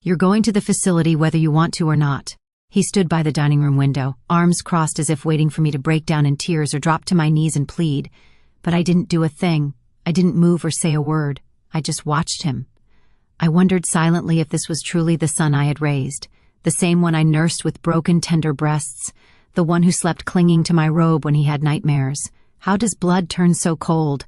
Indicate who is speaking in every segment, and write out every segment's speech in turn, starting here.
Speaker 1: You're going to the facility whether you want to or not." He stood by the dining room window, arms crossed as if waiting for me to break down in tears or drop to my knees and plead. But I didn't do a thing. I didn't move or say a word. I just watched him. I wondered silently if this was truly the son I had raised, the same one I nursed with broken, tender breasts, the one who slept clinging to my robe when he had nightmares. How does blood turn so cold?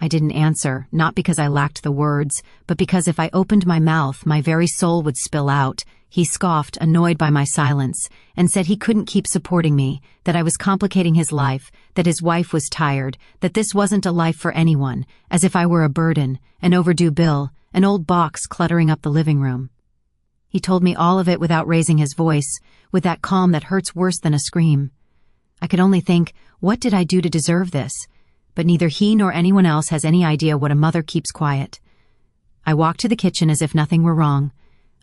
Speaker 1: I didn't answer, not because I lacked the words, but because if I opened my mouth, my very soul would spill out. He scoffed, annoyed by my silence, and said he couldn't keep supporting me, that I was complicating his life, that his wife was tired, that this wasn't a life for anyone, as if I were a burden, an overdue bill, an old box cluttering up the living room. He told me all of it without raising his voice, with that calm that hurts worse than a scream. I could only think, what did I do to deserve this? But neither he nor anyone else has any idea what a mother keeps quiet. I walked to the kitchen as if nothing were wrong.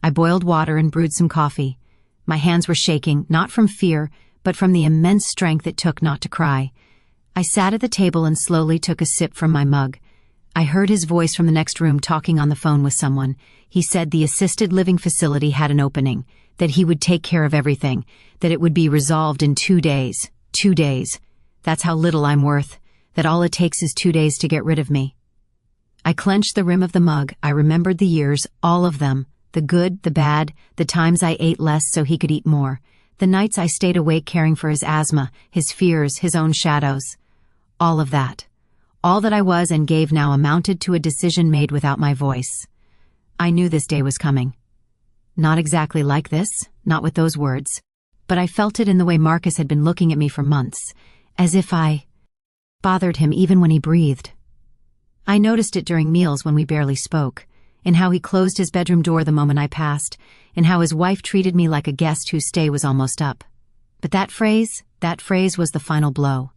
Speaker 1: I boiled water and brewed some coffee. My hands were shaking, not from fear, but from the immense strength it took not to cry. I sat at the table and slowly took a sip from my mug. I heard his voice from the next room talking on the phone with someone. He said the assisted living facility had an opening, that he would take care of everything, that it would be resolved in 2 days. 2 days. That's how little I'm worth, that all it takes is 2 days to get rid of me. I clenched the rim of the mug. I remembered the years, all of them, the good, the bad, the times I ate less so he could eat more, the nights I stayed awake caring for his asthma, his fears, his own shadows. All of that. All that I was and gave now amounted to a decision made without my voice. I knew this day was coming. Not exactly like this, not with those words, but I felt it in the way Marcus had been looking at me for months, as if I bothered him even when he breathed. I noticed it during meals when we barely spoke, in how he closed his bedroom door the moment I passed, in how his wife treated me like a guest whose stay was almost up. But that phrase was the final blow.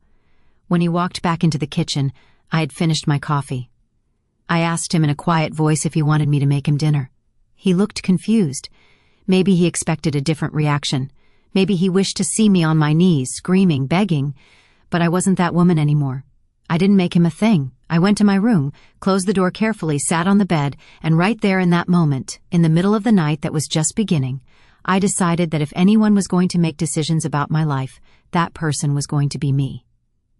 Speaker 1: When he walked back into the kitchen, I had finished my coffee. I asked him in a quiet voice if he wanted me to make him dinner. He looked confused. Maybe he expected a different reaction. Maybe he wished to see me on my knees, screaming, begging. But I wasn't that woman anymore. I didn't make him a thing. I went to my room, closed the door carefully, sat on the bed, and right there in that moment, in the middle of the night that was just beginning, I decided that if anyone was going to make decisions about my life, that person was going to be me.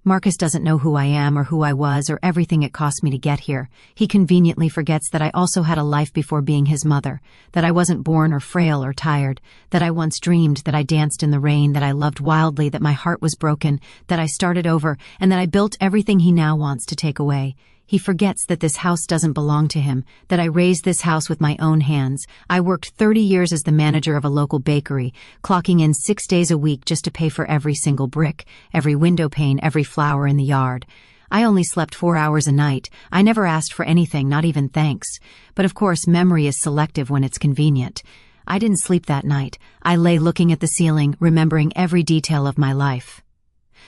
Speaker 1: Marcus doesn't know who I am or who I was or everything it cost me to get here. He conveniently forgets that I also had a life before being his mother, that I wasn't born or frail or tired, that I once dreamed, that I danced in the rain, that I loved wildly, that my heart was broken, that I started over, and that I built everything he now wants to take away. He forgets that this house doesn't belong to him, that I raised this house with my own hands. I worked 30 years as the manager of a local bakery, clocking in 6 days a week just to pay for every single brick, every window pane, every flower in the yard. I only slept 4 hours a night. I never asked for anything, not even thanks. But of course, memory is selective when it's convenient. I didn't sleep that night. I lay looking at the ceiling, remembering every detail of my life.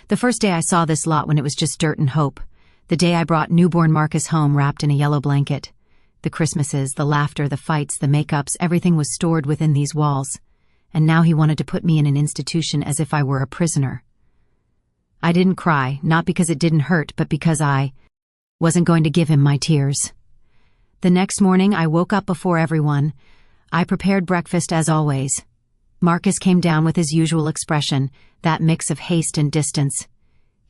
Speaker 1: The first day I saw this lot when it was just dirt and hope. The day I brought newborn Marcus home wrapped in a yellow blanket. The Christmases, the laughter, the fights, the makeups, everything was stored within these walls. And now he wanted to put me in an institution as if I were a prisoner. I didn't cry, not because it didn't hurt, but because I wasn't going to give him my tears. The next morning I woke up before everyone. I prepared breakfast as always. Marcus came down with his usual expression, that mix of haste and distance.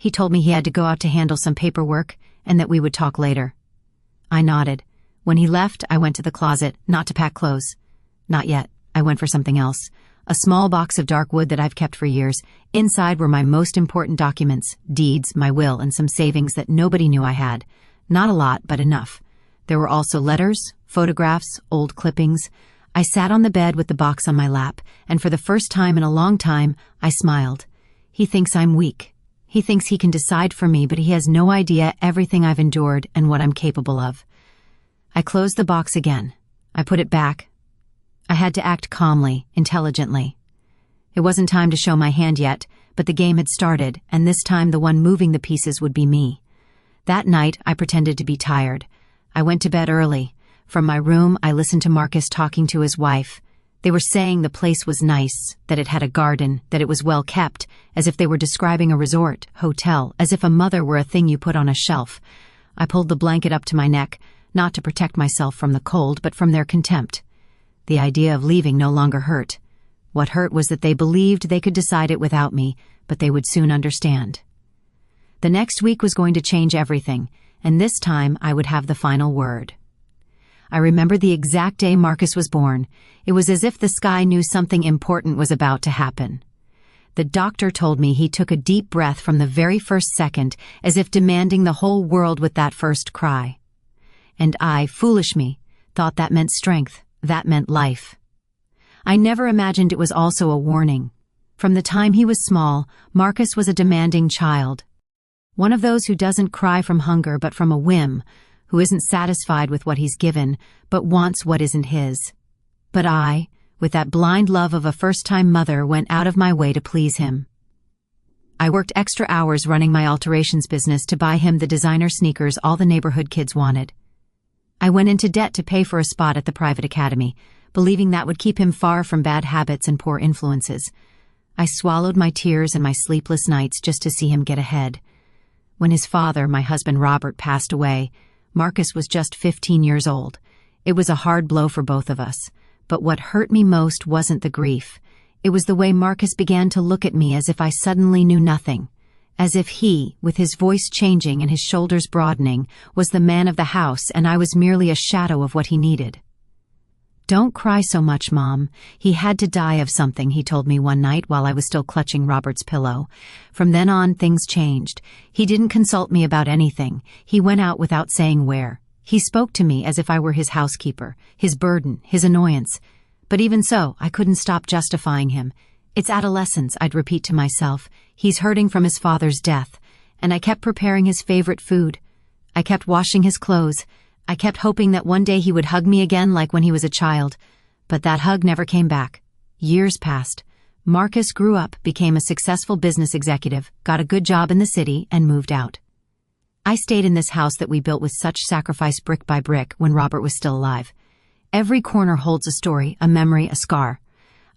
Speaker 1: He told me he had to go out to handle some paperwork and that we would talk later. I nodded. When he left, I went to the closet, not to pack clothes. Not yet. I went for something else. A small box of dark wood that I've kept for years. Inside were my most important documents, deeds, my will, and some savings that nobody knew I had. Not a lot, but enough. There were also letters, photographs, old clippings. I sat on the bed with the box on my lap, and for the first time in a long time, I smiled. He thinks I'm weak. He thinks he can decide for me, but he has no idea everything I've endured and what I'm capable of. I closed the box again. I put it back. I had to act calmly, intelligently. It wasn't time to show my hand yet, but the game had started, and this time the one moving the pieces would be me. That night, I pretended to be tired. I went to bed early. From my room, I listened to Marcus talking to his wife. They were saying the place was nice, that it had a garden, that it was well kept, as if they were describing a resort, hotel, as if a mother were a thing you put on a shelf. I pulled the blanket up to my neck, not to protect myself from the cold, but from their contempt. The idea of leaving no longer hurt. What hurt was that they believed they could decide it without me, but they would soon understand. The next week was going to change everything, and this time I would have the final word. I remember the exact day Marcus was born. It was as if the sky knew something important was about to happen. The doctor told me he took a deep breath from the very first second, as if demanding the whole world with that first cry. And I, foolish me, thought that meant strength, that meant life. I never imagined it was also a warning. From the time he was small, Marcus was a demanding child. One of those who doesn't cry from hunger but from a whim, who isn't satisfied with what he's given, but wants what isn't his. But I, with that blind love of a first-time mother, went out of my way to please him. I worked extra hours running my alterations business to buy him the designer sneakers all the neighborhood kids wanted. I went into debt to pay for a spot at the private academy, believing that would keep him far from bad habits and poor influences. I swallowed my tears and my sleepless nights just to see him get ahead. When his father, my husband Robert, passed away, Marcus was just 15 years old. It was a hard blow for both of us, but what hurt me most wasn't the grief. It was the way Marcus began to look at me as if I suddenly knew nothing, as if he, with his voice changing and his shoulders broadening, was the man of the house and I was merely a shadow of what he needed. "Don't cry so much, Mom. He had to die of something," he told me one night while I was still clutching Robert's pillow. From then on, things changed. He didn't consult me about anything. He went out without saying where. He spoke to me as if I were his housekeeper, his burden, his annoyance. But even so, I couldn't stop justifying him. "It's adolescence," I'd repeat to myself. "He's hurting from his father's death." And I kept preparing his favorite food. I kept washing his clothes. I kept hoping that one day he would hug me again like when he was a child. But that hug never came back. Years passed. Marcus grew up, became a successful business executive, got a good job in the city, and moved out. I stayed in this house that we built with such sacrifice brick by brick when Robert was still alive. Every corner holds a story, a memory, a scar.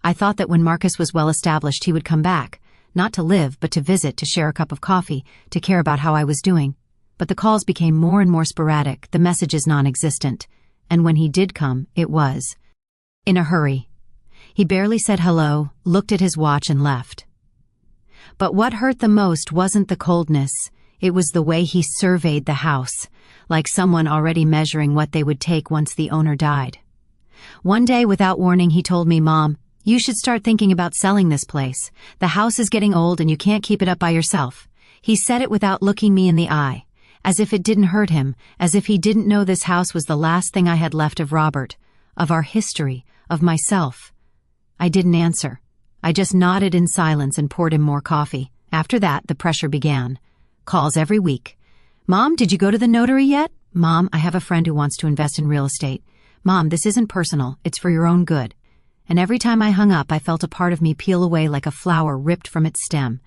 Speaker 1: I thought that when Marcus was well established he would come back, not to live but to visit, to share a cup of coffee, to care about how I was doing. But the calls became more and more sporadic, the messages non-existent, and when he did come, it was in a hurry. He barely said hello, looked at his watch and left. But what hurt the most wasn't the coldness, it was the way he surveyed the house, like someone already measuring what they would take once the owner died. One day, without warning, he told me, "Mom, you should start thinking about selling this place. The house is getting old and you can't keep it up by yourself." He said it without looking me in the eye, as if it didn't hurt him, as if he didn't know this house was the last thing I had left of Robert, of our history, of myself. I didn't answer. I just nodded in silence and poured him more coffee. After that, the pressure began. Calls every week. "Mom, did you go to the notary yet?" "Mom, I have a friend who wants to invest in real estate." "Mom, this isn't personal, it's for your own good." And every time I hung up, I felt a part of me peel away like a flower ripped from its stem.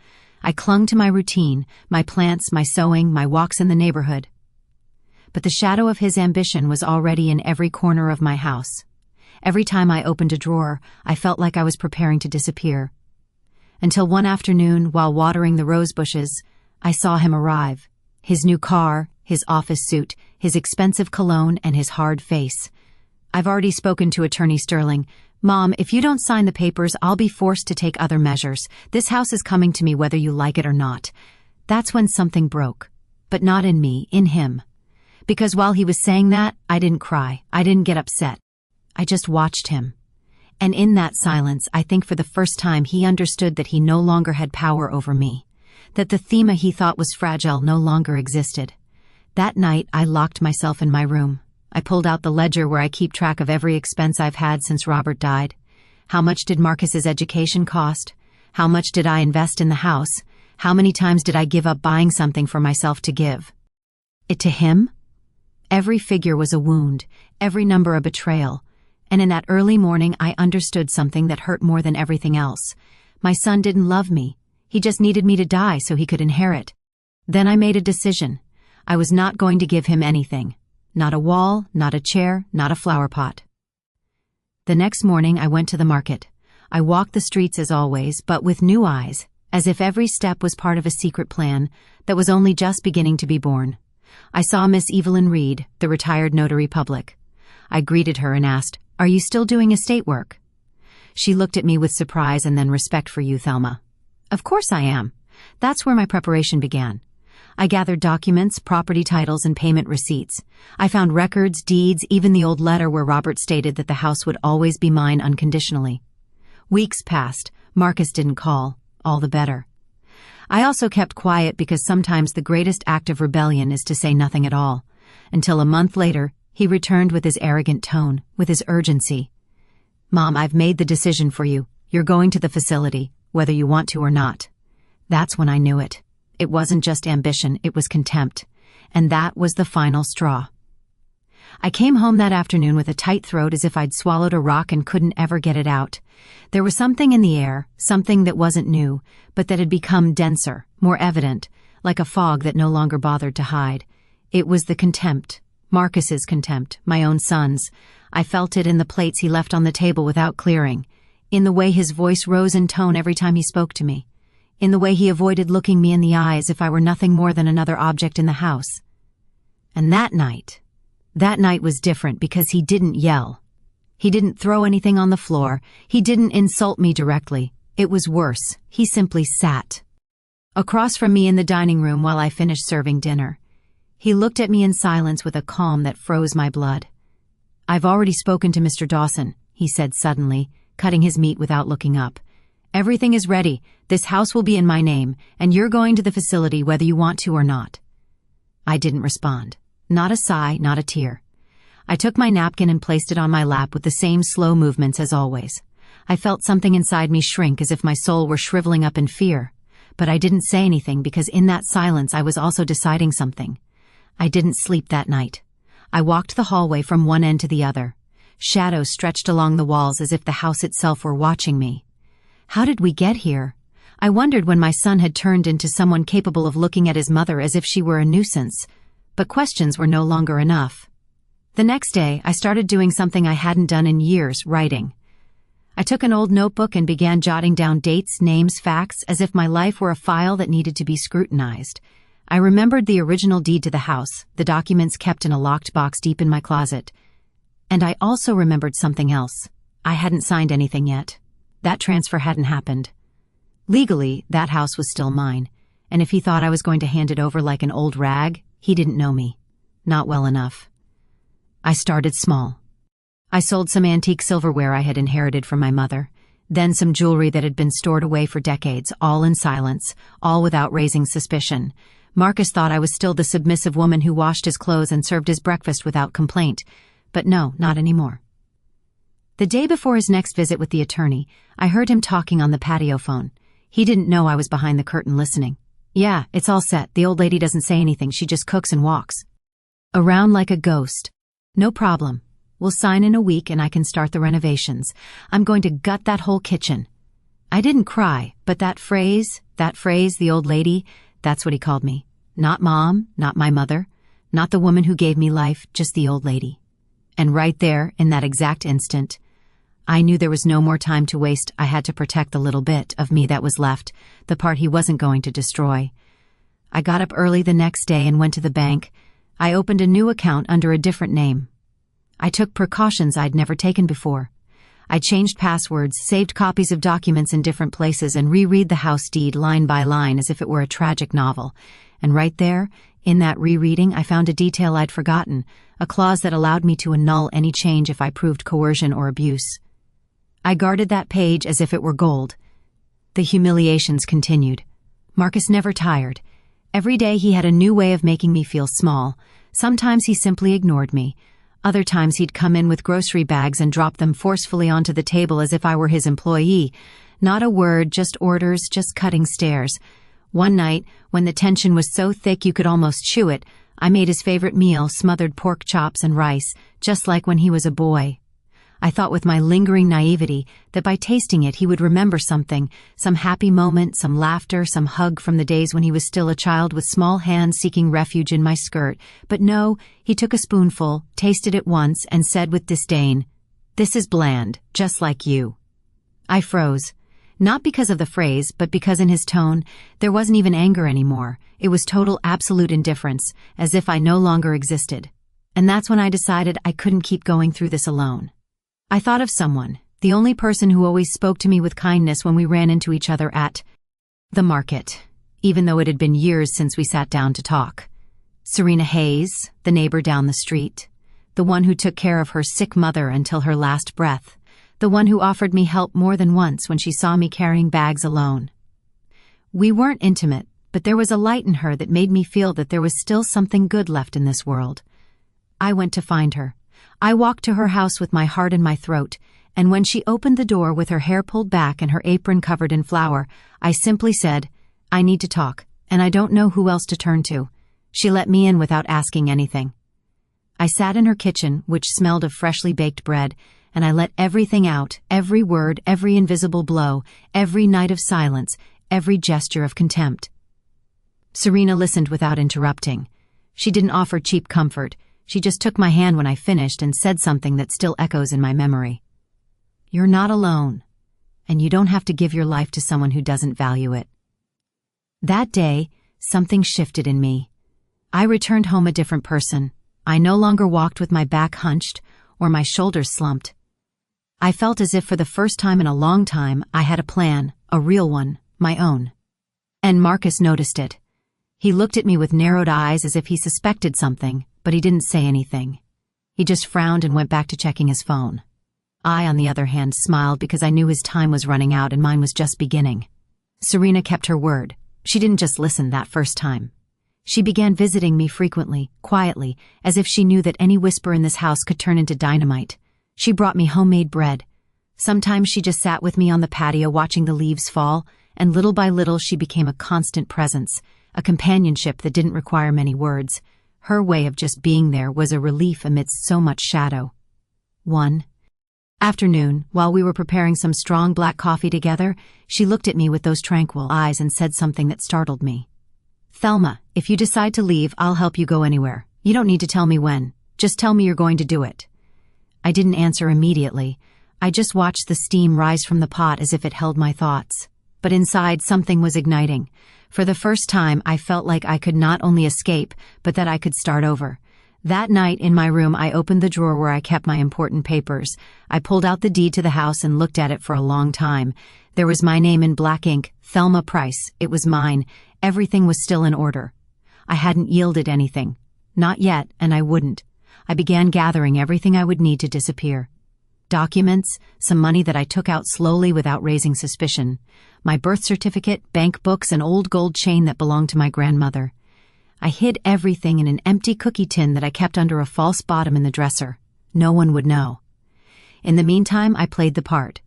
Speaker 1: I clung to my routine, my plants, my sewing, my walks in the neighborhood. But the shadow of his ambition was already in every corner of my house. Every time I opened a drawer, I felt like I was preparing to disappear. Until one afternoon, while watering the rose bushes, I saw him arrive. His new car, his office suit, his expensive cologne, and his hard face. "I've already spoken to Attorney Sterling. Mom, if you don't sign the papers, I'll be forced to take other measures. This house is coming to me whether you like it or not." That's when something broke. But not in me, in him. Because while he was saying that, I didn't cry. I didn't get upset. I just watched him. And in that silence, I think for the first time he understood that he no longer had power over me. That the Thema he thought was fragile no longer existed. That night, I locked myself in my room. I pulled out the ledger where I keep track of every expense I've had since Robert died. How much did Marcus's education cost? How much did I invest in the house? How many times did I give up buying something for myself to give it to him? Every figure was a wound, every number a betrayal. And in that early morning, I understood something that hurt more than everything else. My son didn't love me. He just needed me to die so he could inherit. Then I made a decision. I was not going to give him anything. Not a wall, not a chair, not a flower pot. The next morning, I went to the market. I walked the streets as always, but with new eyes, as if every step was part of a secret plan that was only just beginning to be born. I saw Miss Evelyn Reed, the retired notary public. I greeted her and asked, Are you still doing estate work? She looked at me with surprise and then respect for you, Thelma. Of course I am. That's where my preparation began. I gathered documents, property titles, and payment receipts. I found records, deeds, even the old letter where Robert stated that the house would always be mine unconditionally. Weeks passed. Marcus didn't call. All the better. I also kept quiet because sometimes the greatest act of rebellion is to say nothing at all. Until a month later, he returned with his arrogant tone, with his urgency. Mom, I've made the decision for you. You're going to the facility, whether you want to or not. That's when I knew it. It wasn't just ambition, it was contempt. And that was the final straw. I came home that afternoon with a tight throat as if I'd swallowed a rock and couldn't ever get it out. There was something in the air, something that wasn't new, but that had become denser, more evident, like a fog that no longer bothered to hide. It was the contempt. Marcus's contempt, my own son's. I felt it in the plates he left on the table without clearing, in the way his voice rose in tone every time he spoke to me, in the way he avoided looking me in the eye as if I were nothing more than another object in the house. And that night was different because he didn't yell. He didn't throw anything on the floor. He didn't insult me directly. It was worse. He simply sat across from me in the dining room while I finished serving dinner. He looked at me in silence with a calm that froze my blood. I've already spoken to Mr. Dawson, he said suddenly, cutting his meat without looking up. Everything is ready. This house will be in my name, and you're going to the facility whether you want to or not. I didn't respond. Not a sigh, not a tear. I took my napkin and placed it on my lap with the same slow movements as always. I felt something inside me shrink as if my soul were shriveling up in fear. But I didn't say anything because in that silence I was also deciding something. I didn't sleep that night. I walked the hallway from one end to the other. Shadows stretched along the walls as if the house itself were watching me. How did we get here? I wondered when my son had turned into someone capable of looking at his mother as if she were a nuisance. But questions were no longer enough. The next day, I started doing something I hadn't done in years, writing. I took an old notebook and began jotting down dates, names, facts, as if my life were a file that needed to be scrutinized. I remembered the original deed to the house, the documents kept in a locked box deep in my closet. And I also remembered something else. I hadn't signed anything yet. That transfer hadn't happened. Legally, that house was still mine, and if he thought I was going to hand it over like an old rag, he didn't know me. Not well enough. I started small. I sold some antique silverware I had inherited from my mother, then some jewelry that had been stored away for decades, all in silence, all without raising suspicion. Marcus thought I was still the submissive woman who washed his clothes and served his breakfast without complaint. But no, not anymore. The day before his next visit with the attorney, I heard him talking on the patio phone. He didn't know I was behind the curtain listening. Yeah, it's all set. The old lady doesn't say anything. She just cooks and walks around like a ghost. No problem. We'll sign in a week and I can start the renovations. I'm going to gut that whole kitchen. I didn't cry, but that phrase, the old lady, that's what he called me. Not Mom, not my mother, not the woman who gave me life, just the old lady. And right there, in that exact instant, I knew there was no more time to waste. I had to protect the little bit of me that was left, the part he wasn't going to destroy. I got up early the next day and went to the bank. I opened a new account under a different name. I took precautions I'd never taken before. I changed passwords, saved copies of documents in different places, and reread the house deed line by line as if it were a tragic novel. And right there, in that rereading, I found a detail I'd forgotten, a clause that allowed me to annul any change if I proved coercion or abuse. I guarded that page as if it were gold. The humiliations continued. Marcus never tired. Every day he had a new way of making me feel small. Sometimes he simply ignored me. Other times he'd come in with grocery bags and drop them forcefully onto the table as if I were his employee. Not a word, just orders, just cutting stairs. One night, when the tension was so thick you could almost chew it, I made his favorite meal, smothered pork chops and rice, just like when he was a boy. I thought with my lingering naivety that by tasting it he would remember something, some happy moment, some laughter, some hug from the days when he was still a child with small hands seeking refuge in my skirt. But no, he took a spoonful, tasted it once, and said with disdain, "This is bland, just like you." I froze. Not because of the phrase, but because in his tone, there wasn't even anger anymore. It was total absolute indifference, as if I no longer existed. And that's when I decided I couldn't keep going through this alone. I thought of someone, the only person who always spoke to me with kindness when we ran into each other at the market, even though it had been years since we sat down to talk. Serena Hayes, the neighbor down the street, the one who took care of her sick mother until her last breath, the one who offered me help more than once when she saw me carrying bags alone. We weren't intimate, but there was a light in her that made me feel that there was still something good left in this world. I went to find her. I walked to her house with my heart in my throat, and when she opened the door with her hair pulled back and her apron covered in flour, I simply said, "I need to talk, and I don't know who else to turn to." She let me in without asking anything. I sat in her kitchen, which smelled of freshly baked bread, and I let everything out, every word, every invisible blow, every night of silence, every gesture of contempt. Serena listened without interrupting. She didn't offer cheap comfort. She just took my hand when I finished and said something that still echoes in my memory. "You're not alone, and you don't have to give your life to someone who doesn't value it." That day, something shifted in me. I returned home a different person. I no longer walked with my back hunched or my shoulders slumped. I felt as if for the first time in a long time I had a plan, a real one, my own. And Marcus noticed it. He looked at me with narrowed eyes as if he suspected something, but he didn't say anything. He just frowned and went back to checking his phone. I, on the other hand, smiled because I knew his time was running out and mine was just beginning. Serena kept her word. She didn't just listen that first time. She began visiting me frequently, quietly, as if she knew that any whisper in this house could turn into dynamite. She brought me homemade bread. Sometimes she just sat with me on the patio watching the leaves fall, and little by little she became a constant presence, a companionship that didn't require many words. Her way of just being there was a relief amidst so much shadow. One afternoon, while we were preparing some strong black coffee together, she looked at me with those tranquil eyes and said something that startled me. "Thelma, if you decide to leave, I'll help you go anywhere. You don't need to tell me when. Just tell me you're going to do it." I didn't answer immediately. I just watched the steam rise from the pot as if it held my thoughts. But inside, something was igniting. For the first time, I felt like I could not only escape, but that I could start over. That night, in my room, I opened the drawer where I kept my important papers. I pulled out the deed to the house and looked at it for a long time. There was my name in black ink, Thelma Price. It was mine. Everything was still in order. I hadn't yielded anything. Not yet, and I wouldn't. I began gathering everything I would need to disappear. Documents, some money that I took out slowly without raising suspicion, my birth certificate, bank books, an old gold chain that belonged to my grandmother. I hid everything in an empty cookie tin that I kept under a false bottom in the dresser. No one would know. In the meantime, I played the part.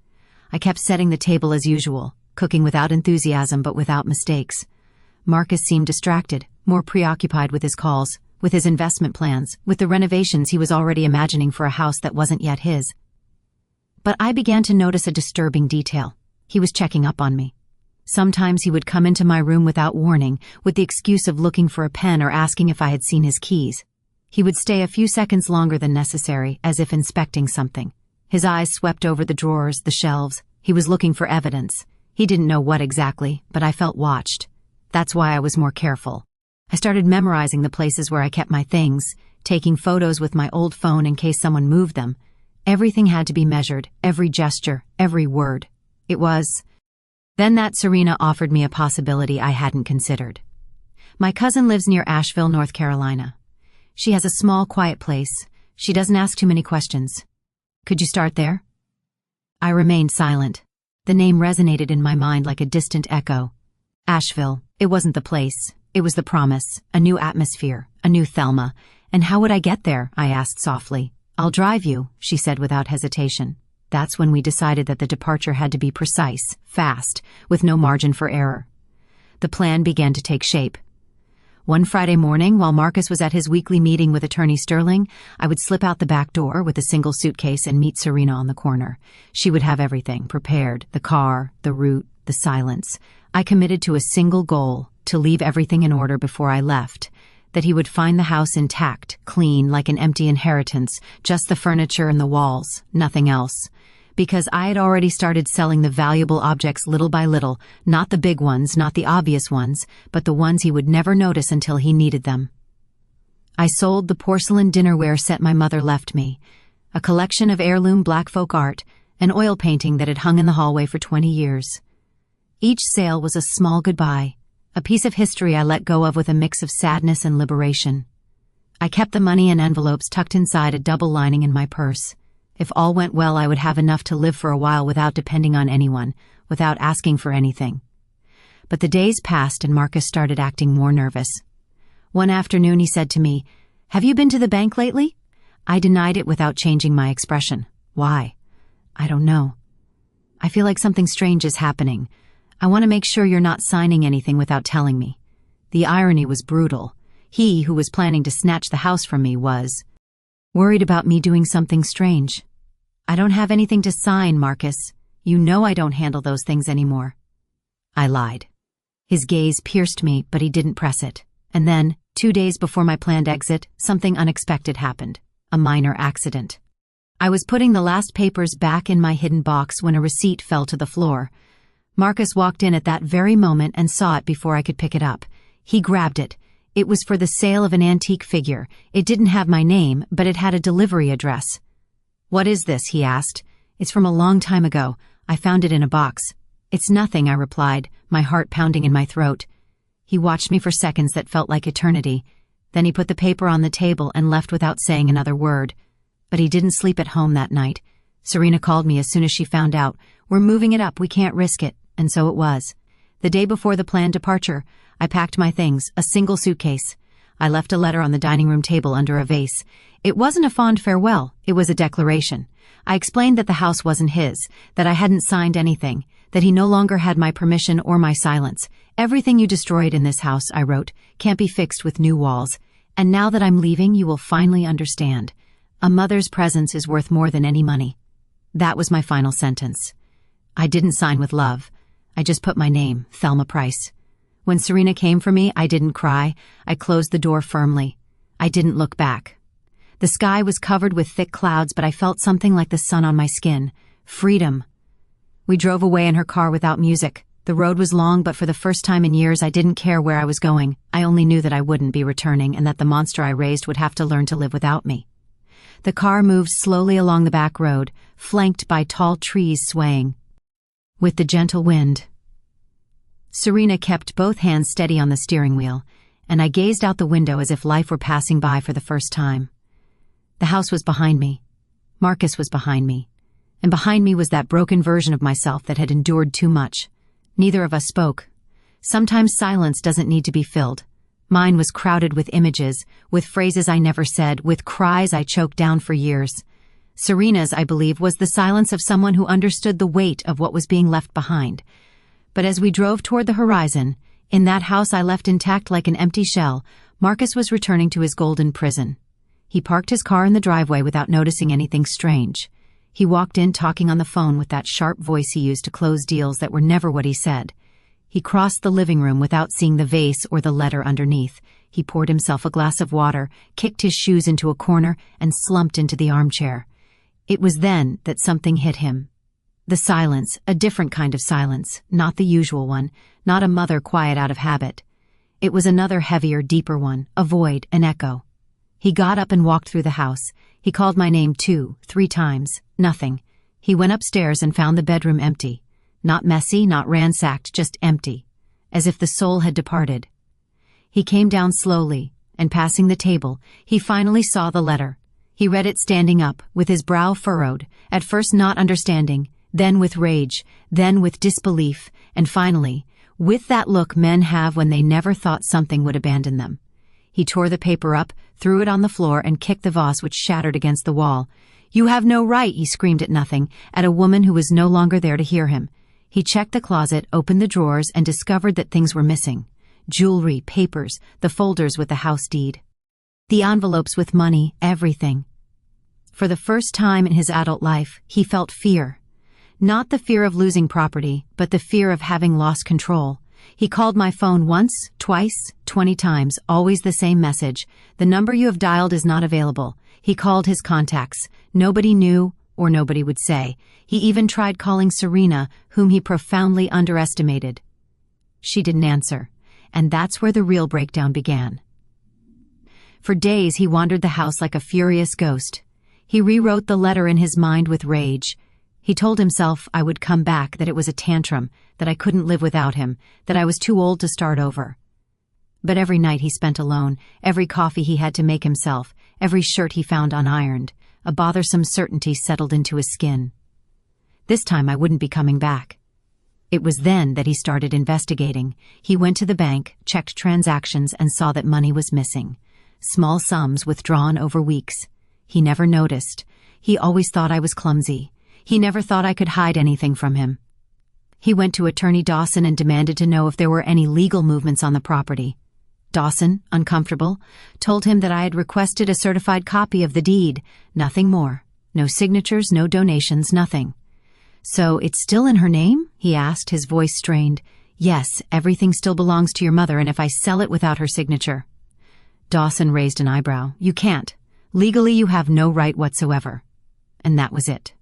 Speaker 1: I kept setting the table as usual, cooking without enthusiasm but without mistakes. Marcus seemed distracted, more preoccupied with his calls, with his investment plans, with the renovations he was already imagining for a house that wasn't yet his. But I began to notice a disturbing detail. He was checking up on me. Sometimes he would come into my room without warning, with the excuse of looking for a pen or asking if I had seen his keys. He would stay a few seconds longer than necessary, as if inspecting something. His eyes swept over the drawers, the shelves. He was looking for evidence. He didn't know what exactly, but I felt watched. That's why I was more careful. I started memorizing the places where I kept my things, taking photos with my old phone in case someone moved them. Everything had to be measured, every gesture, every word. It was... Then that Serena offered me a possibility I hadn't considered. My cousin lives near Asheville, North Carolina. She has a small, quiet place. She doesn't ask too many questions. Could you start there? I remained silent. The name resonated in my mind like a distant echo. Asheville. It wasn't the place. It was the promise, a new atmosphere, a new Thelma. And how would I get there? I asked softly. "I'll drive you," she said without hesitation. That's when we decided that the departure had to be precise, fast, with no margin for error. The plan began to take shape. One Friday morning, while Marcus was at his weekly meeting with Attorney Sterling, I would slip out the back door with a single suitcase and meet Serena on the corner. She would have everything prepared, the car, the route, the silence. I committed to a single goal, to leave everything in order before I left. That he would find the house intact, clean, like an empty inheritance, just the furniture and the walls, nothing else. Because I had already started selling the valuable objects little by little, not the big ones, not the obvious ones, but the ones he would never notice until he needed them. I sold the porcelain dinnerware set my mother left me. a collection of heirloom black folk art, an oil painting that had hung in the hallway for 20 years. Each sale was a small goodbye, a piece of history I let go of with a mix of sadness and liberation. I kept the money in envelopes tucked inside a double lining in my purse. If all went well, I would have enough to live for a while without depending on anyone, without asking for anything. But the days passed and Marcus started acting more nervous. One afternoon he said to me, "Have you been to the bank lately?" I denied it without changing my expression. "Why?" "I don't know. I feel like something strange is happening. I want to make sure you're not signing anything without telling me." The irony was brutal. He, who was planning to snatch the house from me, was worried about me doing something strange. "I don't have anything to sign, Marcus. You know I don't handle those things anymore." I lied. His gaze pierced me, but he didn't press it. And then, 2 days before my planned exit, something unexpected happened. A minor accident. I was putting the last papers back in my hidden box when a receipt fell to the floor. Marcus walked in at that very moment and saw it before I could pick it up. He grabbed it. It was for the sale of an antique figure. It didn't have my name, but it had a delivery address. "What is this?" he asked. "It's from a long time ago. I found it in a box." "It's nothing," I replied, my heart pounding in my throat. He watched me for seconds that felt like eternity. Then he put the paper on the table and left without saying another word. But he didn't sleep at home that night. Serena called me as soon as she found out. "We're moving it up, we can't risk it." And so it was. The day before the planned departure, I packed my things, a single suitcase. I left a letter on the dining room table under a vase. It wasn't a fond farewell, it was a declaration. I explained that the house wasn't his, that I hadn't signed anything, that he no longer had my permission or my silence. "Everything you destroyed in this house," I wrote, "can't be fixed with new walls. And now that I'm leaving, you will finally understand. A mother's presence is worth more than any money." That was my final sentence. I didn't sign with love. I just put my name, Thelma Price. When Serena came for me, I didn't cry. I closed the door firmly. I didn't look back. The sky was covered with thick clouds, but I felt something like the sun on my skin. Freedom. We drove away in her car without music. The road was long, but for the first time in years, I didn't care where I was going. I only knew that I wouldn't be returning and that the monster I raised would have to learn to live without me. The car moved slowly along the back road, flanked by tall trees swaying with the gentle wind. Serena kept both hands steady on the steering wheel, and I gazed out the window as if life were passing by for the first time. The house was behind me. Marcus was behind me. And behind me was that broken version of myself that had endured too much. Neither of us spoke. Sometimes silence doesn't need to be filled. Mine was crowded with images, with phrases I never said, with cries I choked down for years. Serena's, I believe, was the silence of someone who understood the weight of what was being left behind. But as we drove toward the horizon, in that house I left intact like an empty shell, Marcus was returning to his golden prison. He parked his car in the driveway without noticing anything strange. He walked in talking on the phone with that sharp voice he used to close deals that were never what he said. He crossed the living room without seeing the vase or the letter underneath. He poured himself a glass of water, kicked his shoes into a corner, and slumped into the armchair. It was then that something hit him. The silence, a different kind of silence, not the usual one, not a mother quiet out of habit. It was another heavier, deeper one, a void, an echo. He got up and walked through the house. He called my name 2, 3 times. Nothing. He went upstairs and found the bedroom empty. Not messy, not ransacked, just empty. As if the soul had departed. He came down slowly, and passing the table, he finally saw the letter. He read it standing up, with his brow furrowed, at first not understanding, then with rage, then with disbelief, and finally, with that look men have when they never thought something would abandon them. He tore the paper up, threw it on the floor, and kicked the vase which shattered against the wall. "You have no right," he screamed at nothing, at a woman who was no longer there to hear him. He checked the closet, opened the drawers, and discovered that things were missing. Jewelry, papers, the folders with the house deed. The envelopes with money, everything. For the first time in his adult life, he felt fear. Not the fear of losing property, but the fear of having lost control. He called my phone once, twice, 20 times, always the same message. "The number you have dialed is not available." He called his contacts. Nobody knew, or nobody would say. He even tried calling Serena, whom he profoundly underestimated. She didn't answer, and that's where the real breakdown began. For days he wandered the house like a furious ghost. He rewrote the letter in his mind with rage. He told himself I would come back, that it was a tantrum, that I couldn't live without him, that I was too old to start over. But every night he spent alone, every coffee he had to make himself, every shirt he found unironed, a bothersome certainty settled into his skin. This time I wouldn't be coming back. It was then that he started investigating. He went to the bank, checked transactions, and saw that money was missing. Small sums withdrawn over weeks. He never noticed. He always thought I was clumsy. He never thought I could hide anything from him. He went to Attorney Dawson and demanded to know if there were any legal movements on the property. Dawson, uncomfortable, told him that I had requested a certified copy of the deed, nothing more. No signatures, no donations, nothing. "So it's still in her name?" he asked, his voice strained. "Yes, everything still belongs to your mother, and if I sell it without her signature." Dawson raised an eyebrow. "You can't. Legally, you have no right whatsoever." And that was it.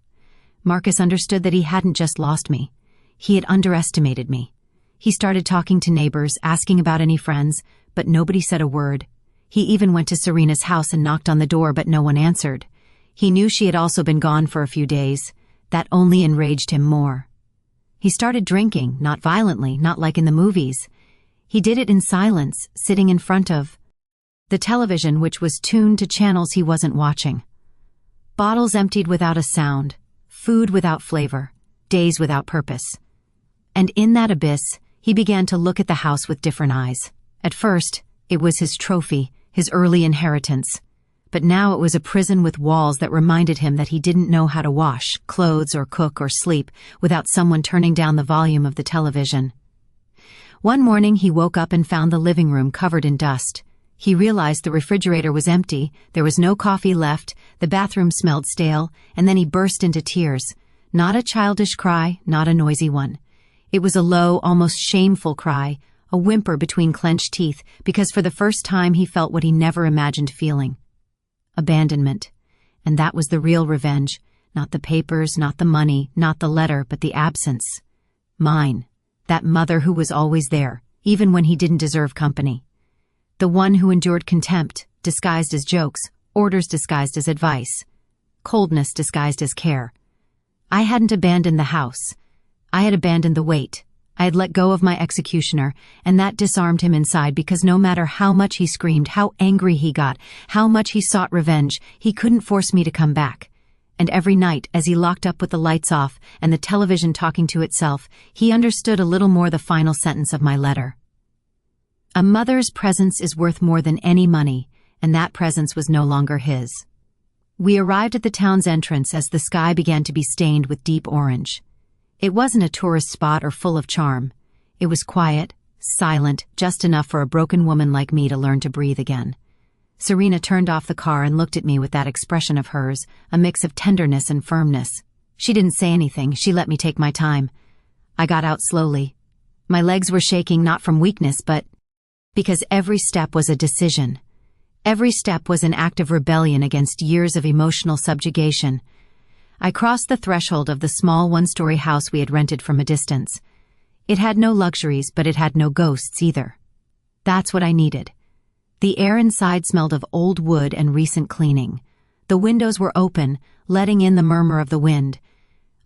Speaker 1: Marcus understood that he hadn't just lost me. He had underestimated me. He started talking to neighbors, asking about any friends, but nobody said a word. He even went to Serena's house and knocked on the door, but no one answered. He knew she had also been gone for a few days. That only enraged him more. He started drinking, not violently, not like in the movies. He did it in silence, sitting in front of the television, which was tuned to channels he wasn't watching. Bottles emptied without a sound, food without flavor, days without purpose. And in that abyss, he began to look at the house with different eyes. At first, it was his trophy, his early inheritance. But now it was a prison with walls that reminded him that he didn't know how to wash clothes or cook or sleep without someone turning down the volume of the television. One morning he woke up and found the living room covered in dust. He realized the refrigerator was empty, there was no coffee left, the bathroom smelled stale, and then he burst into tears. Not a childish cry, not a noisy one. It was a low, almost shameful cry, a whimper between clenched teeth, because for the first time he felt what he never imagined feeling. Abandonment. And that was the real revenge. Not the papers, not the money, not the letter, but the absence. Mine. That mother who was always there, even when he didn't deserve company. The one who endured contempt, disguised as jokes, orders disguised as advice, coldness disguised as care. I hadn't abandoned the house. I had abandoned the weight. I had let go of my executioner, and that disarmed him inside, because no matter how much he screamed, how angry he got, how much he sought revenge, he couldn't force me to come back. And every night, as he locked up with the lights off and the television talking to itself, he understood a little more the final sentence of my letter. A mother's presence is worth more than any money, and that presence was no longer his. We arrived at the town's entrance as the sky began to be stained with deep orange. It wasn't a tourist spot or full of charm. It was quiet, silent, just enough for a broken woman like me to learn to breathe again. Serena turned off the car and looked at me with that expression of hers, a mix of tenderness and firmness. She didn't say anything, she let me take my time. I got out slowly. My legs were shaking, not from weakness, but because every step was a decision. Every step was an act of rebellion against years of emotional subjugation. I crossed the threshold of the small one-story house we had rented from a distance. It had no luxuries, but it had no ghosts either. That's what I needed. The air inside smelled of old wood and recent cleaning. The windows were open, letting in the murmur of the wind.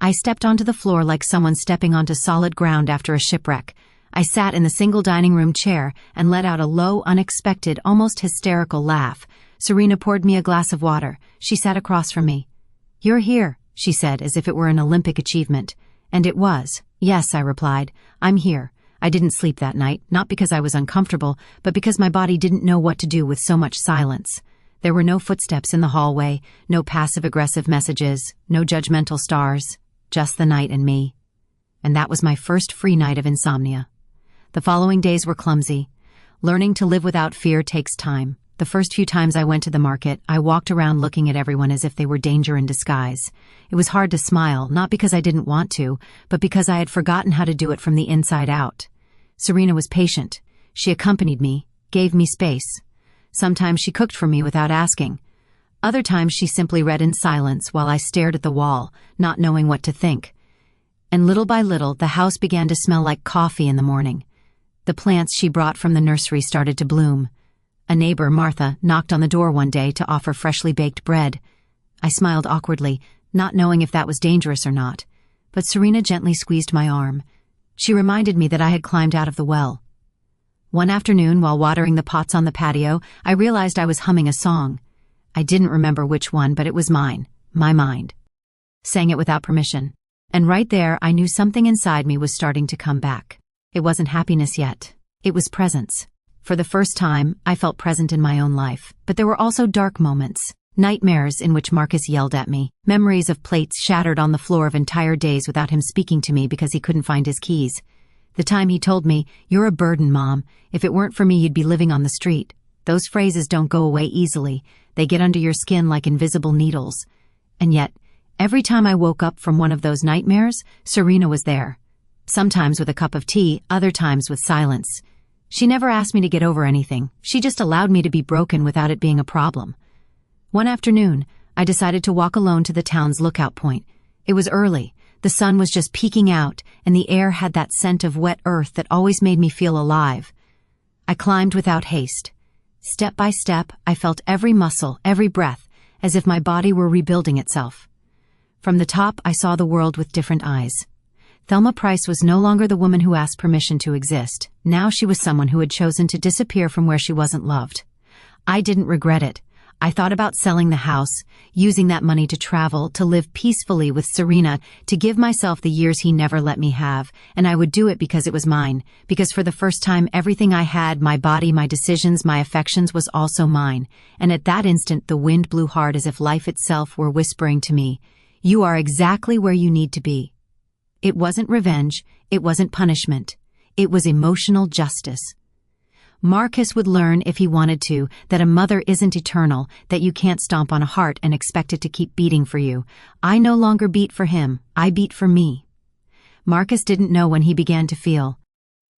Speaker 1: I stepped onto the floor like someone stepping onto solid ground after a shipwreck. I sat in the single dining room chair and let out a low, unexpected, almost hysterical laugh. Serena poured me a glass of water. She sat across from me. "You're here," she said, as if it were an Olympic achievement. And it was. "Yes," I replied. "I'm here. I didn't sleep that night, not because I was uncomfortable, but because my body didn't know what to do with so much silence. There were no footsteps in the hallway, no passive-aggressive messages, no judgmental stars, just the night and me. And that was my first free night of insomnia. The following days were clumsy. Learning to live without fear takes time. The first few times I went to the market, I walked around looking at everyone as if they were danger in disguise. It was hard to smile, not because I didn't want to, but because I had forgotten how to do it from the inside out. Serena was patient. She accompanied me, gave me space. Sometimes she cooked for me without asking. Other times she simply read in silence while I stared at the wall, not knowing what to think. And little by little, the house began to smell like coffee in the morning. The plants she brought from the nursery started to bloom. A neighbor, Martha, knocked on the door one day to offer freshly baked bread. I smiled awkwardly, not knowing if that was dangerous or not, but Serena gently squeezed my arm. She reminded me that I had climbed out of the well. One afternoon, while watering the pots on the patio, I realized I was humming a song. I didn't remember which one, but it was mine, my mind. Sang it without permission. And right there, I knew something inside me was starting to come back. It wasn't happiness yet. It was presence. For the first time, I felt present in my own life, but there were also dark moments. Nightmares in which Marcus yelled at me, memories of plates shattered on the floor of entire days without him speaking to me because he couldn't find his keys. The time he told me, "You're a burden, Mom. If it weren't for me, you'd be living on the street." Those phrases don't go away easily. They get under your skin like invisible needles. And yet, every time I woke up from one of those nightmares, Serena was there. Sometimes with a cup of tea, other times with silence. She never asked me to get over anything. She just allowed me to be broken without it being a problem. One afternoon, I decided to walk alone to the town's lookout point. It was early. The sun was just peeking out, and the air had that scent of wet earth that always made me feel alive. I climbed without haste. Step by step, I felt every muscle, every breath, as if my body were rebuilding itself. From the top, I saw the world with different eyes. Thelma Price was no longer the woman who asked permission to exist. Now she was someone who had chosen to disappear from where she wasn't loved. I didn't regret it. I thought about selling the house, using that money to travel, to live peacefully with Serena, to give myself the years he never let me have, and I would do it because it was mine, because for the first time everything I had, my body, my decisions, my affections, was also mine. And at that instant the wind blew hard as if life itself were whispering to me, "You are exactly where you need to be." It wasn't revenge, it wasn't punishment. It was emotional justice. Marcus would learn, if he wanted to, that a mother isn't eternal, that you can't stomp on a heart and expect it to keep beating for you. I no longer beat for him, I beat for me. Marcus didn't know when he began to feel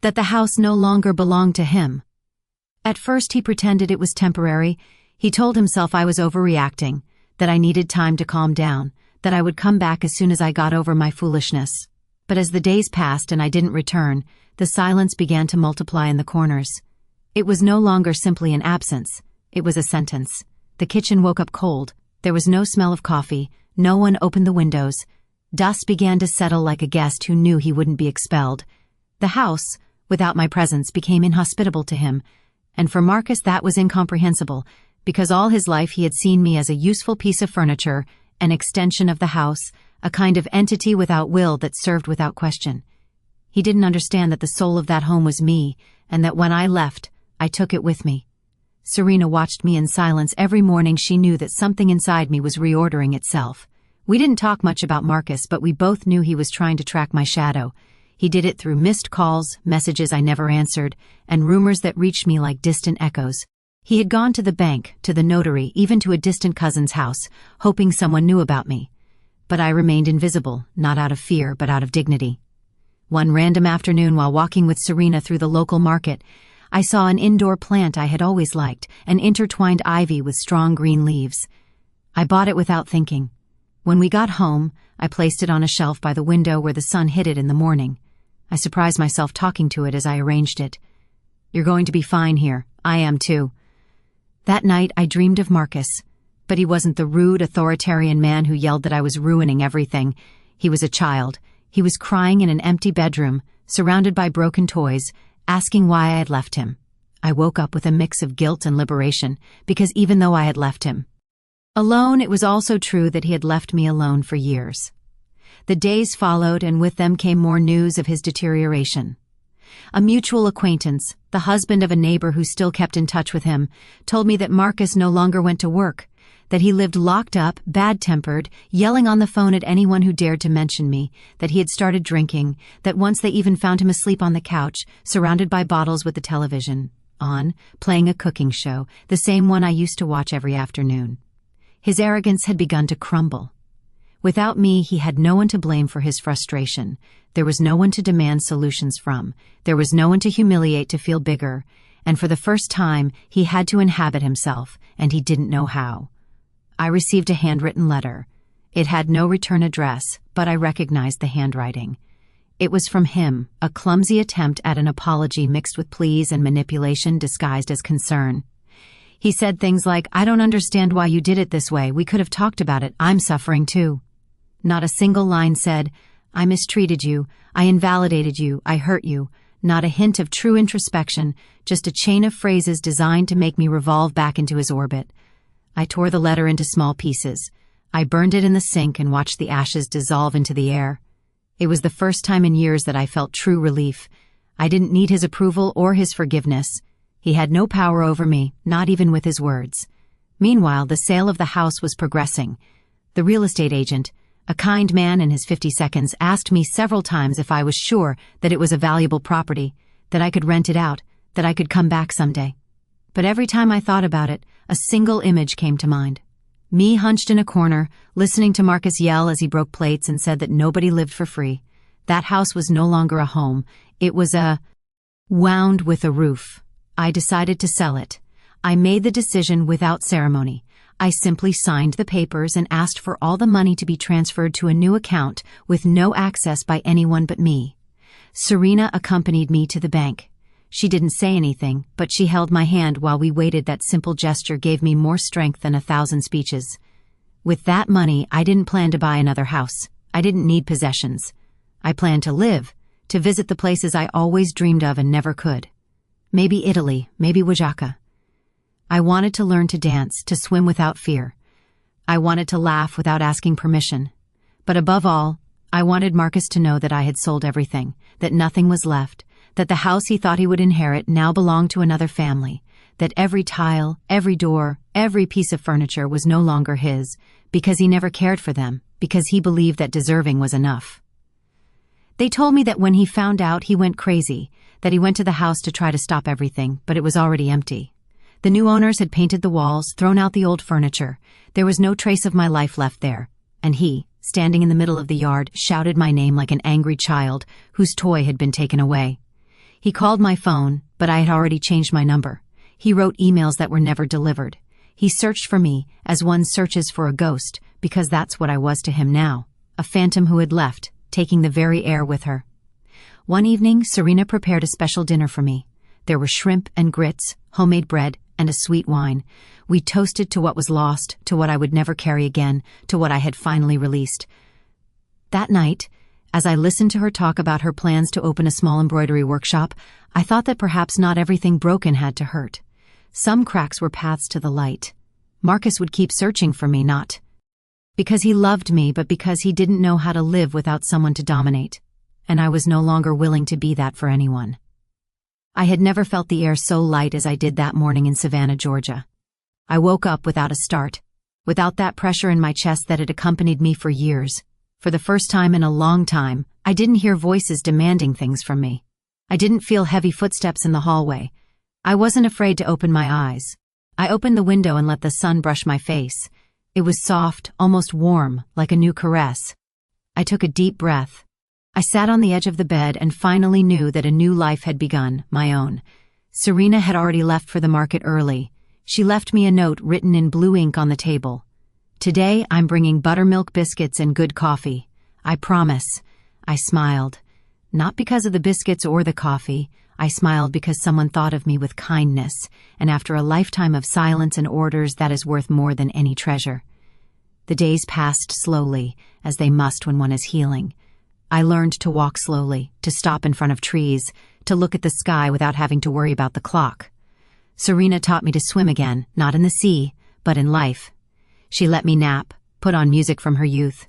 Speaker 1: that the house no longer belonged to him. At first he pretended it was temporary. He told himself I was overreacting, that I needed time to calm down, that I would come back as soon as I got over my foolishness. But as the days passed and I didn't return, the silence began to multiply in the corners. It was no longer simply an absence, it was a sentence. The kitchen woke up cold. There was no smell of coffee. No one opened the windows. Dust began to settle like a guest who knew he wouldn't be expelled. The house, without my presence, became inhospitable to him. And for Marcus that was incomprehensible, because all his life he had seen me as a useful piece of furniture, an extension of the house, a kind of entity without will that served without question. He didn't understand that the soul of that home was me, and that when I left, I took it with me. Serena watched me in silence. Every morning she knew that something inside me was reordering itself. We didn't talk much about Marcus, but we both knew he was trying to track my shadow. He did it through missed calls, messages I never answered, and rumors that reached me like distant echoes. He had gone to the bank, to the notary, even to a distant cousin's house, hoping someone knew about me. But I remained invisible, not out of fear, but out of dignity. One random afternoon while walking with Serena through the local market, I saw an indoor plant I had always liked, an intertwined ivy with strong green leaves. I bought it without thinking. When we got home, I placed it on a shelf by the window where the sun hit it in the morning. I surprised myself talking to it as I arranged it. "You're going to be fine here. I am too." That night I dreamed of Marcus, but he wasn't the rude, authoritarian man who yelled that I was ruining everything. He was a child. He was crying in an empty bedroom, surrounded by broken toys, asking why I had left him. I woke up with a mix of guilt and liberation, because even though I had left him alone, it was also true that he had left me alone for years. The days followed, and with them came more news of his deterioration. A mutual acquaintance, the husband of a neighbor who still kept in touch with him, told me that Marcus no longer went to work, that he lived locked up, bad-tempered, yelling on the phone at anyone who dared to mention me, that he had started drinking, that once they even found him asleep on the couch, surrounded by bottles with the television on, playing a cooking show, the same one I used to watch every afternoon. His arrogance had begun to crumble. Without me, he had no one to blame for his frustration. There was no one to demand solutions from. There was no one to humiliate to feel bigger. And for the first time, he had to inhabit himself, and he didn't know how. I received a handwritten letter. It had no return address, but I recognized the handwriting. It was from him, a clumsy attempt at an apology mixed with pleas and manipulation disguised as concern. He said things like, "I don't understand why you did it this way. We could have talked about it. I'm suffering too." Not a single line said, "I mistreated you. I invalidated you. I hurt you." Not a hint of true introspection, just a chain of phrases designed to make me revolve back into his orbit. I tore the letter into small pieces. I burned it in the sink and watched the ashes dissolve into the air. It was the first time in years that I felt true relief. I didn't need his approval or his forgiveness. He had no power over me, not even with his words. Meanwhile, the sale of the house was progressing. The real estate agent, a kind man in his 50s, asked me several times if I was sure that it was a valuable property, that I could rent it out, that I could come back someday. But every time I thought about it, a single image came to mind. Me hunched in a corner, listening to Marcus yell as he broke plates and said that nobody lived for free. That house was no longer a home. It was a wound with a roof. I decided to sell it. I made the decision without ceremony. I simply signed the papers and asked for all the money to be transferred to a new account with no access by anyone but me. Serena accompanied me to the bank. She didn't say anything, but she held my hand while we waited. That simple gesture gave me more strength than 1,000 speeches. With that money, I didn't plan to buy another house. I didn't need possessions. I planned to live, to visit the places I always dreamed of and never could. Maybe Italy, maybe Oaxaca. I wanted to learn to dance, to swim without fear. I wanted to laugh without asking permission. But above all, I wanted Marcus to know that I had sold everything, that nothing was left, that the house he thought he would inherit now belonged to another family, that every tile, every door, every piece of furniture was no longer his, because he never cared for them, because he believed that deserving was enough. They told me that when he found out, he went crazy, that he went to the house to try to stop everything, but it was already empty. The new owners had painted the walls, thrown out the old furniture. There was no trace of my life left there. And he, standing in the middle of the yard, shouted my name like an angry child whose toy had been taken away. He called my phone, but I had already changed my number. He wrote emails that were never delivered. He searched for me as one searches for a ghost, because that's what I was to him now, a phantom who had left, taking the very air with her. One evening, Serena prepared a special dinner for me. There were shrimp and grits, homemade bread, and a sweet wine. We toasted to what was lost, to what I would never carry again, to what I had finally released. That night, as I listened to her talk about her plans to open a small embroidery workshop, I thought that perhaps not everything broken had to hurt. Some cracks were paths to the light. Marcus would keep searching for me, not because he loved me, but because he didn't know how to live without someone to dominate. And I was no longer willing to be that for anyone. I had never felt the air so light as I did that morning in Savannah, Georgia. I woke up without a start, without that pressure in my chest that had accompanied me for years. For the first time in a long time, I didn't hear voices demanding things from me. I didn't feel heavy footsteps in the hallway. I wasn't afraid to open my eyes. I opened the window and let the sun brush my face. It was soft, almost warm, like a new caress. I took a deep breath. I sat on the edge of the bed and finally knew that a new life had begun, my own. Serena had already left for the market early. She left me a note written in blue ink on the table. "Today I'm bringing buttermilk biscuits and good coffee. I promise." I smiled. Not because of the biscuits or the coffee. I smiled because someone thought of me with kindness, and after a lifetime of silence and orders, that is worth more than any treasure. The days passed slowly, as they must when one is healing. I learned to walk slowly, to stop in front of trees, to look at the sky without having to worry about the clock. Serena taught me to swim again, not in the sea, but in life. She let me nap, put on music from her youth.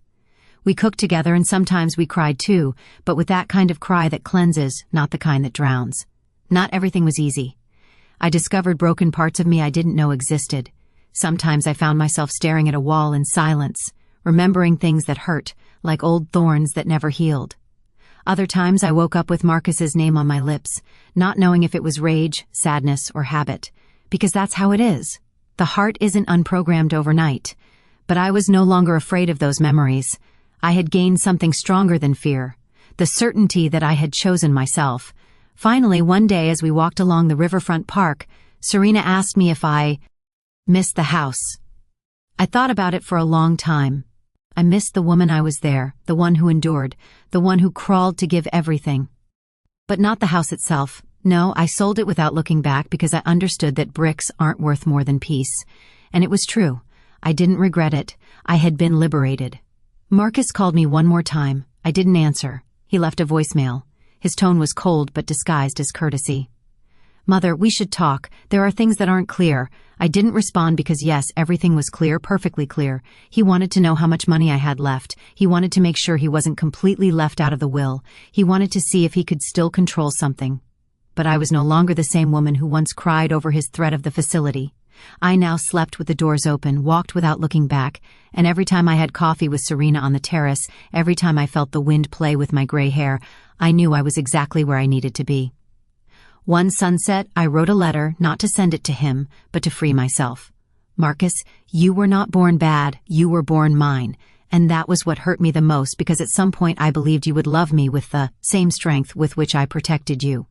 Speaker 1: We cooked together and sometimes we cried too, but with that kind of cry that cleanses, not the kind that drowns. Not everything was easy. I discovered broken parts of me I didn't know existed. Sometimes I found myself staring at a wall in silence, remembering things that hurt, like old thorns that never healed. Other times I woke up with Marcus's name on my lips, not knowing if it was rage, sadness, or habit, because that's how it is. The heart isn't unprogrammed overnight. But I was no longer afraid of those memories. I had gained something stronger than fear, the certainty that I had chosen myself. Finally, one day as we walked along the riverfront park, Serena asked me if I missed the house. I thought about it for a long time. I missed the woman I was there, the one who endured, the one who crawled to give everything. But not the house itself, No, I sold it without looking back because I understood that bricks aren't worth more than peace. And it was true. I didn't regret it. I had been liberated. Marcus called me one more time. I didn't answer. He left a voicemail. His tone was cold but disguised as courtesy. Mother, we should talk. There are things that aren't clear. I didn't respond because yes, everything was clear, perfectly clear. He wanted to know how much money I had left. He wanted to make sure he wasn't completely left out of the will. He wanted to see if he could still control something. But I was no longer the same woman who once cried over his threat of the facility. I now slept with the doors open, walked without looking back, and every time I had coffee with Serena on the terrace, every time I felt the wind play with my gray hair, I knew I was exactly where I needed to be. One sunset, I wrote a letter, not to send it to him, but to free myself. Marcus, you were not born bad, you were born mine, and that was what hurt me the most because at some point I believed you would love me with the same strength with which I protected you.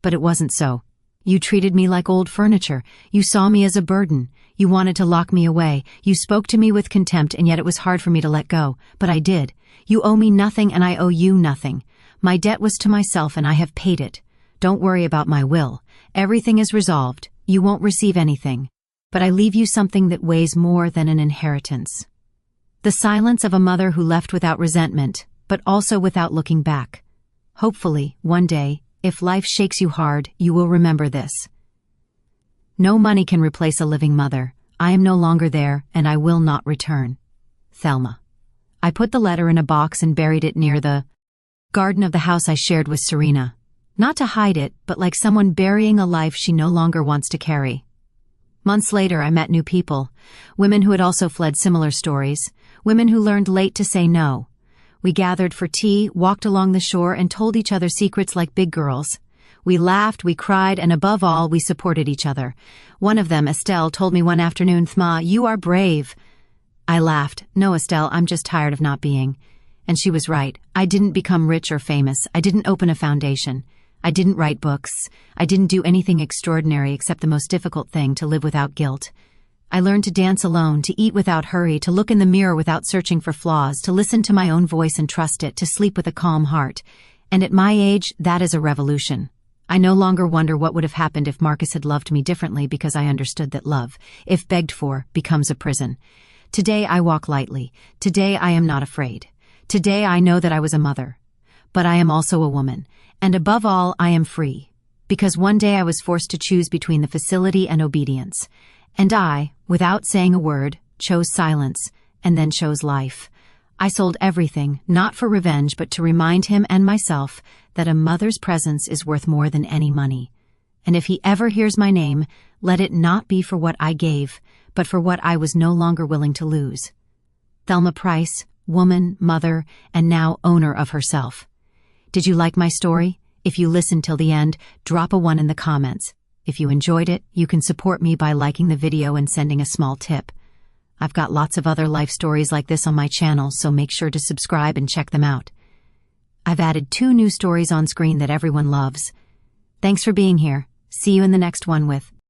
Speaker 1: But it wasn't so. You treated me like old furniture. You saw me as a burden. You wanted to lock me away. You spoke to me with contempt, and yet it was hard for me to let go. But I did. You owe me nothing, and I owe you nothing. My debt was to myself, and I have paid it. Don't worry about my will. Everything is resolved. You won't receive anything. But I leave you something that weighs more than an inheritance. The silence of a mother who left without resentment, but also without looking back. Hopefully, one day, if life shakes you hard, you will remember this. No money can replace a living mother. I am no longer there, and I will not return. Thelma. I put the letter in a box and buried it near the garden of the house I shared with Serena. Not to hide it, but like someone burying a life she no longer wants to carry. Months later, I met new people. Women who had also fled similar stories. Women who learned late to say no. We gathered for tea, walked along the shore, and told each other secrets like big girls. We laughed, we cried, and above all, we supported each other. One of them, Estelle, told me one afternoon, "Thma, you are brave." I laughed. "No, Estelle, I'm just tired of not being." And she was right. I didn't become rich or famous. I didn't open a foundation. I didn't write books. I didn't do anything extraordinary except the most difficult thing, to live without guilt. I learned to dance alone, to eat without hurry, to look in the mirror without searching for flaws, to listen to my own voice and trust it, to sleep with a calm heart. And at my age, that is a revolution. I no longer wonder what would have happened if Marcus had loved me differently because I understood that love, if begged for, becomes a prison. Today I walk lightly. Today I am not afraid. Today I know that I was a mother. But I am also a woman. And above all, I am free. Because one day I was forced to choose between the facility and obedience. And I, without saying a word, chose silence, and then chose life. I sold everything, not for revenge, but to remind him and myself that a mother's presence is worth more than any money. And if he ever hears my name, let it not be for what I gave, but for what I was no longer willing to lose. Thelma Price, woman, mother, and now owner of herself. Did you like my story? If you listened till the end, drop a 1 in the comments. If you enjoyed it, you can support me by liking the video and sending a small tip. I've got lots of other life stories like this on my channel, so make sure to subscribe and check them out. I've added 2 new stories on screen that everyone loves. Thanks for being here. See you in the next one with